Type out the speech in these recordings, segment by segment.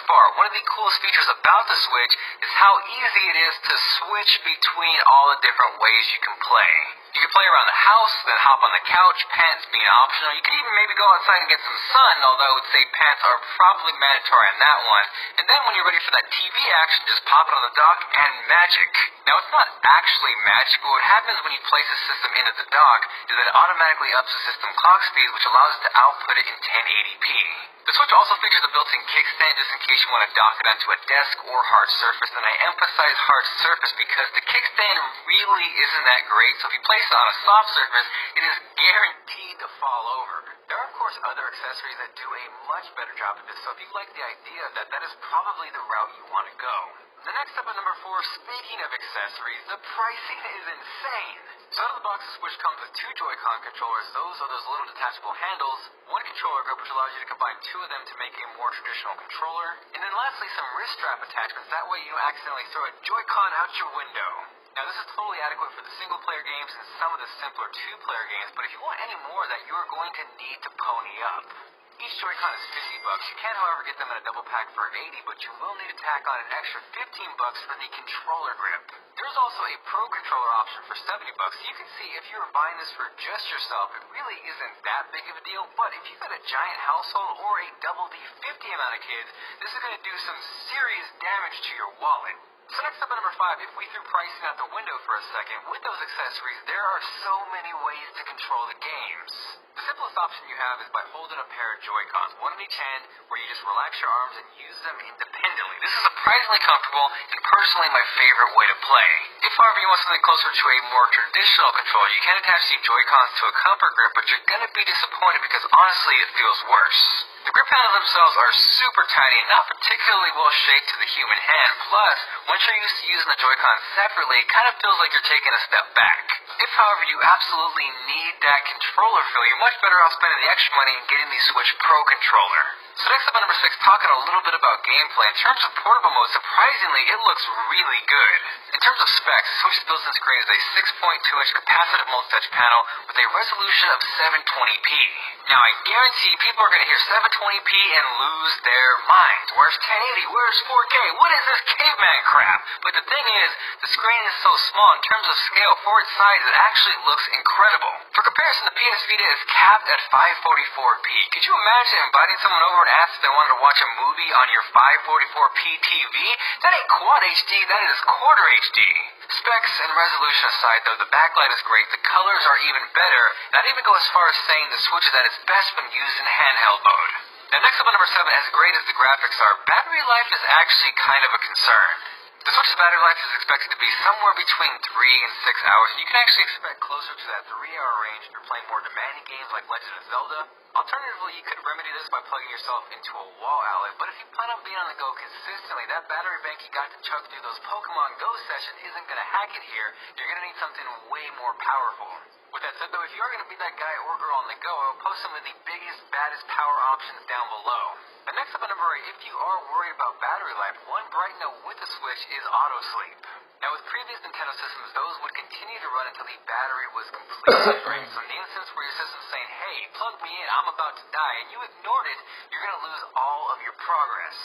far, one of the coolest features about the Switch is how easy it is to switch between all the different ways you can play. You can play around the house, then hop on the couch, pants being optional. You can even maybe go outside and get some sun, although I would say pants are probably mandatory on that one. And then when you're ready for that TV action, just pop it on the dock and magic. Now it's not actually magic, but what happens when you place the system into the dock is that it automatically ups the system clock speed, which allows it to output it in 1080p. The Switch also features a built-in kickstand just in case you want to dock it onto a desk or hard surface, and I emphasize hard surface because the kickstand really isn't that great, so if you place it on a soft surface, it is guaranteed to fall over. There are of course other accessories that do a much better job of this, so if you like the idea of that, that is probably the route you want to go. The next up at number 4, speaking of accessories, the pricing is insane. So out of the box, the Switch comes with 2 Joy-Con controllers. Those are those little detachable handles, 1 controller grip which allows you to combine 2 of them to make a more traditional controller, and then lastly some wrist strap attachments. That way you don't accidentally throw a Joy-Con out your window. Now this is totally adequate for the single-player games and some of the simpler 2-player games, but if you want any more of that, you are going to need to pony up. Each Joy-Con is $50. You can, however, get them in a double pack for $80, but you will need to tack on an extra $15 for the controller grip. There's also a Pro Controller option for $70, so you can see if you were buying this for just yourself, it really isn't that big of a deal, but if you've got a giant household or a double the 50 amount of kids, this is going to do some serious damage to your wallet. So next up at number 5, if we threw pricing out the window for a second, with those accessories, there are so many ways to control the games. The simplest option you have is by holding a pair of Joy-Cons, one in each hand, where you just relax your arms and use them independently. This is surprisingly comfortable and personally my favorite way to play. If however you want something closer to a more traditional controller, you can attach the Joy-Cons to a comfort grip, but you're going to be disappointed because honestly it feels worse. The grip handles themselves are super tiny and not particularly well shaped to the human hand, plus, once you're used to using the Joy-Cons separately, it kind of feels like you're taking a step back. If however you absolutely need that controller feel, you're much better off spending the extra money and getting the Switch Pro controller. So next up at number 6, talking a little bit about gameplay. In terms of portable mode, surprisingly, it looks really good. In terms of specs, the Switch's built-in screen is a 6.2-inch capacitive multi-touch panel with a resolution of 720p. Now, I guarantee people are going to hear 720p and lose their minds. Where's 1080? Where's 4K? What is this caveman crap? But the thing is, the screen is so small in terms of scale for its size, it actually looks incredible. For comparison, the PS Vita is capped at 544p. Could you imagine inviting someone over and asking if they wanted to watch a movie on your 544p TV? That ain't quad HD, that is quarter HD. Specs and resolution aside though, the backlight is great, the colors are even better, and I'd even go as far as saying the Switch is at its best when used in handheld mode. Now next up at number 7, as great as the graphics are, battery life is actually kind of a concern. The Switch's battery life is expected to be somewhere between 3 and 6 hours, and you can actually expect closer to that 3-hour range if you're playing more demanding games like Legend of Zelda. Alternatively, you could remedy this by plugging yourself into a wall outlet, but if you plan on being on the go consistently, that battery bank you got to chug through those Pokemon Go sessions isn't going to hack it here. You're going to need something way more powerful. With that said though, if you are going to be that guy or girl on the go, I'll post some of the biggest, baddest power options down below. But next up at number 8, if you are worried about battery life, one bright note with the Switch is auto sleep. Now with previous Nintendo systems, those would continue to run until the battery was completely drained. So in the instance where your system's saying, hey, plug me in, I'm about to die, and you ignored it, you're going to lose all of your progress.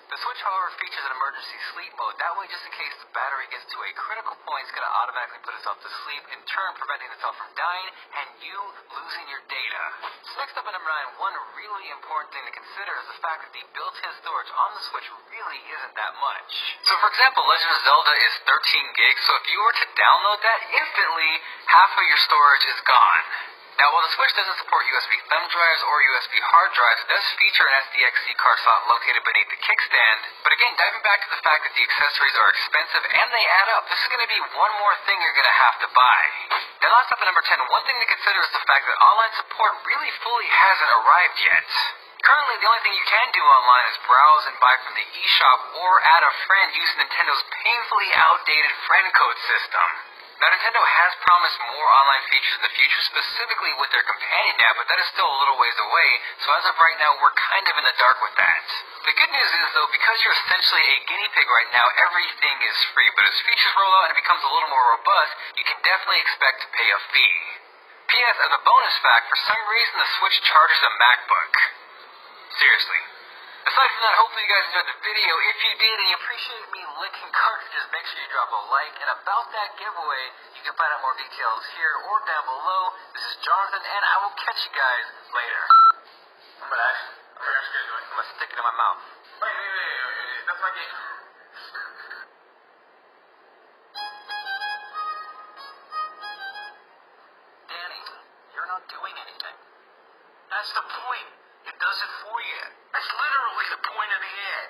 The Switch, however, features an emergency sleep mode. That way, just in case the battery gets to a critical point, it's going to automatically put itself to sleep, in turn preventing itself from dying and you losing your data. So next up at number 9, one really important thing to consider is the fact that the built-in storage on the Switch really isn't that much. So for example, Legend of Zelda is 13 gigs, so if you were to download that, instantly half of your storage is gone. Now, while the Switch doesn't support USB thumb drives or USB hard drives, it does feature an SDXC card slot located beneath the kickstand. But again, diving back to the fact that the accessories are expensive and they add up, this is going to be one more thing you're going to have to buy. Now, last up at number 10, one thing to consider is the fact that online support really fully hasn't arrived yet. Currently, the only thing you can do online is browse and buy from the eShop or add a friend using Nintendo's painfully outdated friend code system. Now, Nintendo has promised more online features in the future, specifically with their companion app, but that is still a little ways away, so as of right now, we're kind of in the dark with that. The good news is, though, because you're essentially a guinea pig right now, everything is free, but as features roll out and it becomes a little more robust, you can definitely expect to pay a fee. P.S. As a bonus fact, for some reason, the Switch charges a MacBook. Seriously. Aside from that, hopefully you guys enjoyed the video. If you did and you appreciate me licking cartridges, make sure you drop a like. And about that giveaway, you can find out more details here or down below. This is Jonathan, and I will catch you guys later. I'm gonna stick it in my mouth. Wait. That's my game. Danny, you're not doing anything. That's the point. It does it for you. That's literally the point of the ad.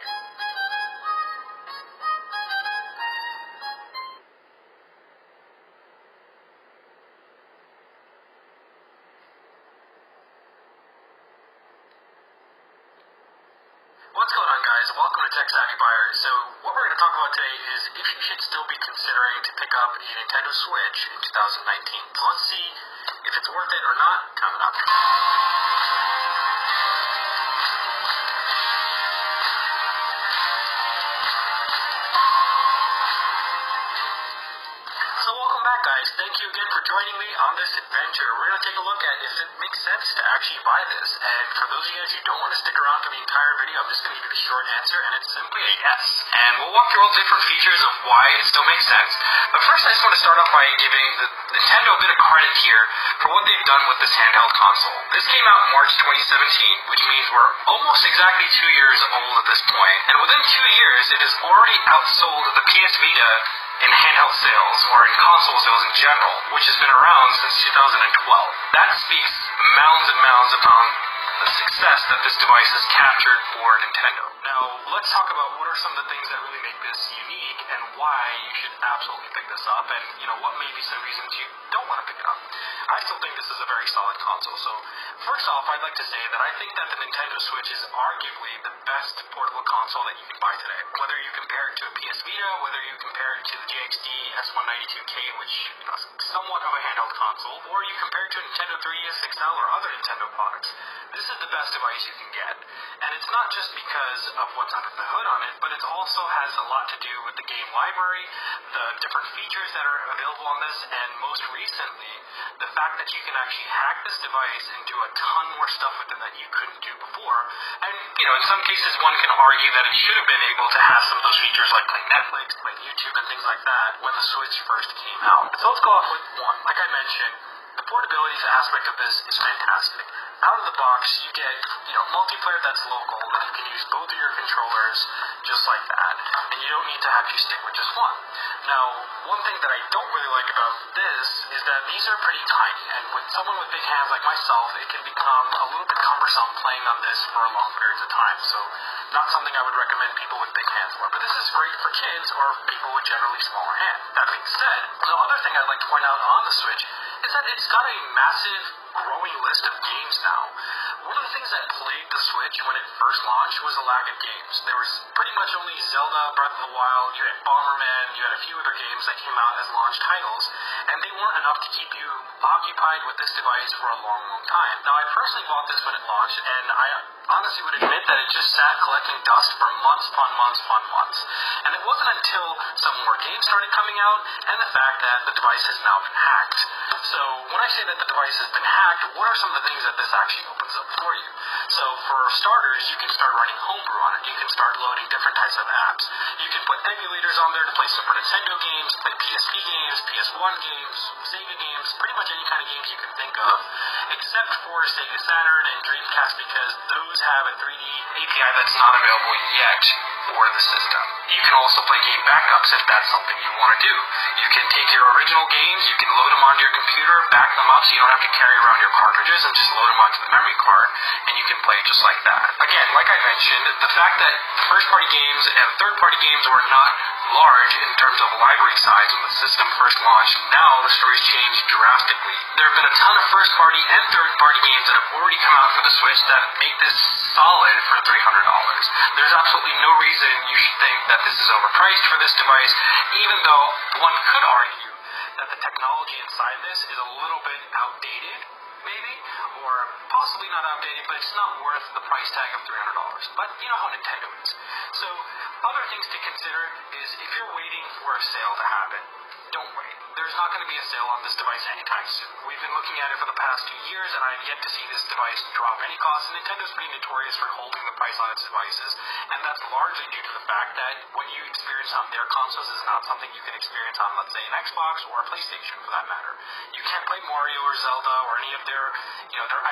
What's going on, guys? Welcome to Tech Savvy Buyer. So what we're going to talk about today is if you should still be considering to pick up a Nintendo Switch in 2019. So let's see if it's worth it or not coming up. So welcome back, guys. Thank you again for joining me on this adventure. We're going to take a look at if it makes sense to actually buy this. And for those of you guys who don't want to stick around for the entire video, I'm just going to give you the short answer, and it's simply a yes. And we'll walk through all the different features of why it still makes sense. But first, I just want to start off by giving the Nintendo a bit of credit here for what they've done with this handheld console. This came out in March 2017, which means we're almost exactly 2 years old at this point. And within 2 years, it has already outsold the PS Vita in handheld sales, or in console sales in general, which has been around since 2012. That speaks mounds and mounds upon the success that this device has captured for Nintendo. Now, let's talk about what are some of the things that really make this unique and why you should absolutely pick this up, and what may be some reasons you don't want to pick it up. I still think this is a very solid console. So first off, I'd like to say that I think that the Nintendo Switch is arguably the best portable console that you can buy today. Whether you compare it to a PS Vita, whether you compare it to the JXD S192K, which is somewhat of a handheld console, or you compare it to a Nintendo 3DS XL or other Nintendo products, this is the best device you can get. And it's not just because of what's under the hood on it, but it also has a lot to do with the game library, the different features that are available on this, and most recently, the fact that you can actually hack this device and do a ton more stuff with it that you couldn't do before. And, in some cases, one can argue that it should have been able to have some of those features like play Netflix, play YouTube, and things like that when the Switch first came out. So let's go off with one. Like I mentioned, the portability aspect of this is fantastic. Out of the box, you get, multiplayer that's local, and you can use both of your controllers just like that, and you don't need to have you stick with just one. Now, one thing that I don't really like about this is that these are pretty tiny, and with someone with big hands like myself, it can become a little bit cumbersome playing on this for long periods of time, so not something I would recommend people with big hands for. But this is great for kids or people with generally smaller hands. That being said, the other thing I'd like to point out on the Switch is that it's got a massive growing list of games now. One of the things that plagued the Switch when it first launched was a lack of games. There was pretty much only Zelda, Breath of the Wild, you had Bomberman, you had a few other games that came out as launch titles, and they weren't enough to keep you occupied with this device for a long, long time. Now, I personally bought this when it launched, and I honestly would admit that it just sat collecting dust for months upon months upon months. And it wasn't until some more games started coming out, and the fact that the device has now been hacked. So when I say that the device has been hacked, what are some of the things that this actually opens up for you? So for starters, you can start running homebrew on it. You can start loading different types of apps. You can put emulators on there to play Super Nintendo games, play PSP games, PS1 games, Sega games, pretty much any kind of games you can think of, except for Sega Saturn and Dreamcast, because those have a 3D API that's not available yet for the system. You can also play game backups if that's something you want to do. You can take your original games, you can load them onto your computer, back them up so you don't have to carry around your cartridges, and just load them onto the memory card, and you can play just like that. Again, like I mentioned, the fact that first-party games and third-party games were not large in terms of library size when the system first launched, now the story's changed drastically. There have been a ton of first-party and third-party games that have already come out for the Switch that make this solid for $300. There's absolutely no reason you should think that this is overpriced for this device, even though one could argue that the technology inside this is a little bit outdated, maybe, or possibly not outdated, but it's not worth the price tag of $300. But you know how Nintendo is. So other things to consider is if you're waiting for a sale to happen, don't wait. there's not going to be a sale on this device anytime soon. We've been looking at it for the past 2 years, and I've yet to see this device drop any cost. And Nintendo's pretty notorious for holding the price on its devices, and that's largely due to the fact that what you experience on their consoles is not something you can experience on, let's say, an Xbox or a PlayStation, for that matter. You can't play Mario or Zelda or any of their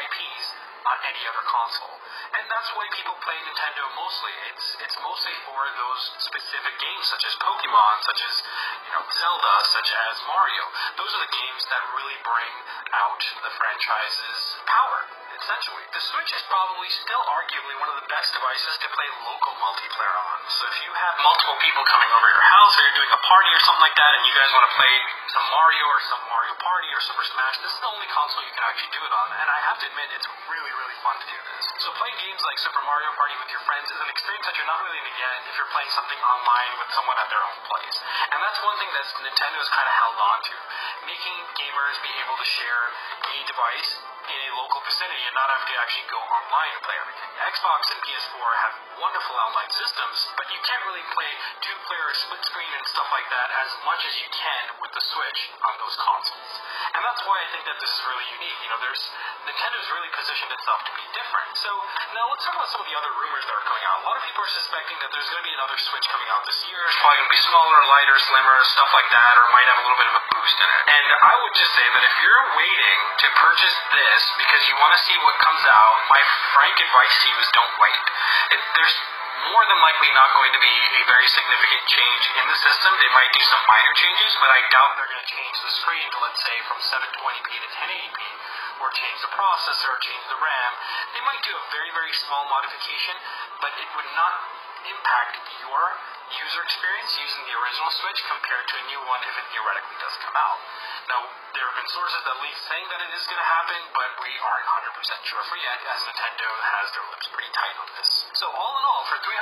IPs on any other console. And that's why people play Nintendo mostly. It's mostly for those specific games, such as Pokemon, such as Zelda, such as Mario. Those are the games that really bring out the franchise's power. Essentially, the Switch is probably still arguably one of the best devices to play local multiplayer on. So if you have multiple people coming over your house, or you're doing a party or something like that, and you guys want to play some Mario or some Mario Party or Super Smash, this is the only console you can actually do it on. And I have to admit, it's really, really fun to do this. So playing games like Super Mario Party with your friends is an experience that you're not really going to get if you're playing something online with someone at their own place. And that's one thing that Nintendo has kind of held on to, making gamers be able to share a device in a local vicinity and not have to actually go online and play everything. Xbox and PS4 have wonderful online systems, but you can't really play two-player split screen and stuff like that as much as you can with the Switch on those consoles. And that's why I think that this is really unique. Nintendo's really positioned itself to be different. So now let's talk about some of the other rumors that are coming out. A lot of people are suspecting that there's going to be another Switch coming out this year. It's probably going to be smaller, lighter, slimmer, stuff like that, or might have a little bit of a boost in it. And I would just say that if you're waiting to purchase this because you want to see what comes out, my frank advice to you is don't wait. There's more than likely not going to be a very significant change in the system. They might do some minor changes, but I doubt they're going to change the screen to, let's say, from 720p to 1080p, or change the processor, or change the RAM. They might do a very, very small modification, but it would not impact your user experience using the original Switch compared to a new one if it theoretically does come out. Now, there have been sources that leak saying that it is going to happen, but we aren't 100% sure for yet, as Nintendo has their lips pretty tight on this. So all in all, for $300,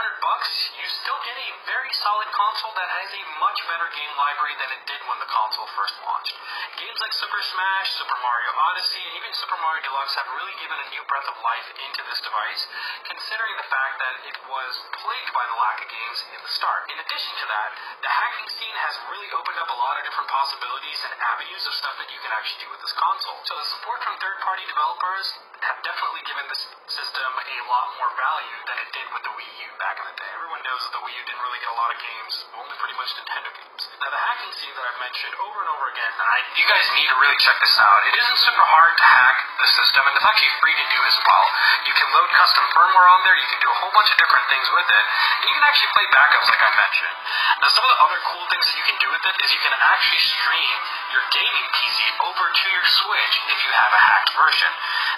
you still get a very solid console that has a much better game library than it did when the console first launched. Games like Super Smash, Super Mario Odyssey, and even Super Mario Deluxe have really given a new breath of life into this device, considering the fact that it was plagued by the lack of games in the start. In addition to that, the hacking scene has really opened up a lot of different possibilities and avenues of stuff that you can actually do with this console. So the support from third-party developers have definitely given this system a lot more value than it did with the Wii U back in the day. Everyone knows that the Wii U didn't really get a lot of games, only pretty much Nintendo games. Now the hacking scene that I've mentioned over and over again, and you guys need to really check this out. It isn't super hard to hack the system, and it's actually free to do as well. You can load custom firmware on there, you can do a whole bunch of different things with it, and you can actually play backups like I mentioned. Now some of the other cool things that you can do with it is you can actually stream your gaming PC over to your Switch if you have a hacked version.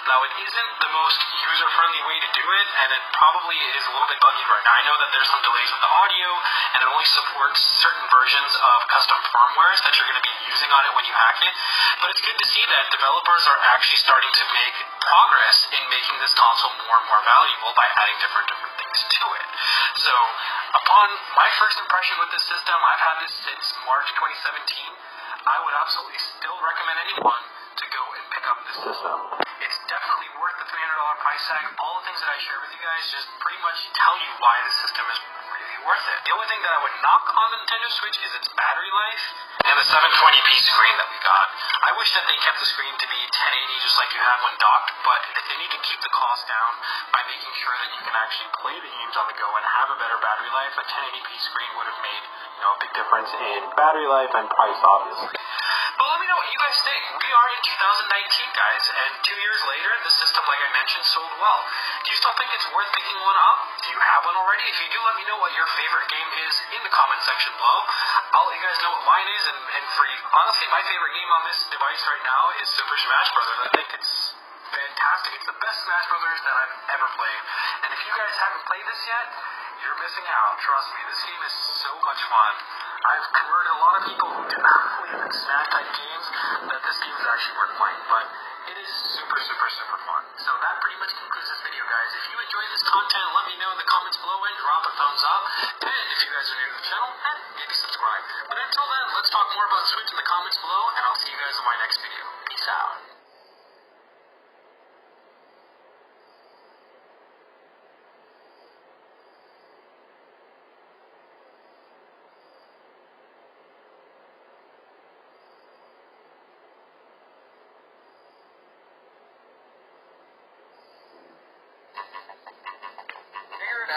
Now it isn't the most user-friendly way to do it, and it probably is a little bit buggy right now. I know that there's some delays with the audio, and it only supports certain versions of custom firmwares that you're going to be using on it when you hack it, but it's good to see that developers are actually starting to make progress in making this console more and more valuable by adding different things to it. So upon my first impression with this system, I've had this since March 2017. I would absolutely still recommend anyone to go and pick up this system. It's definitely worth the $300 price tag. All the things that I share with you guys just pretty much tell you why this system is really worth it. The only thing that I would knock on the Nintendo Switch is its battery life and the 720p screen that we got. I wish that they kept the screen to be 1080 just like you have when docked, but if they need to keep the cost down by making sure that you can actually play the games on the go and have a better battery life, a 1080p screen would have made a big difference in battery life and price, obviously. But let me know what you guys think. We are in 2019, guys, and 2 years later, the system, like I mentioned, sold well. Do you still think it's worth picking one up? Do you have one already? If you do, let me know what your favorite game is in the comment section below. I'll let you guys know what mine is, and for you, honestly, my favorite game on this device right now is Super Smash Bros. I think it's fantastic. It's the best Smash Bros. That I've ever played. And if you guys haven't played this yet, you're missing out. Trust me, this game is so much fun. I've converted a lot of people who do not believe in Smash type games that this game is actually worth playing, but it is super, super, super fun. So that pretty much concludes this video, guys. If you enjoyed this content, let me know in the comments below and drop a thumbs up. And if you guys are new to the channel, maybe subscribe. But until then, let's talk more about Switch in the comments below, and I'll see you guys in my next video. Peace out.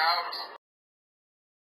out.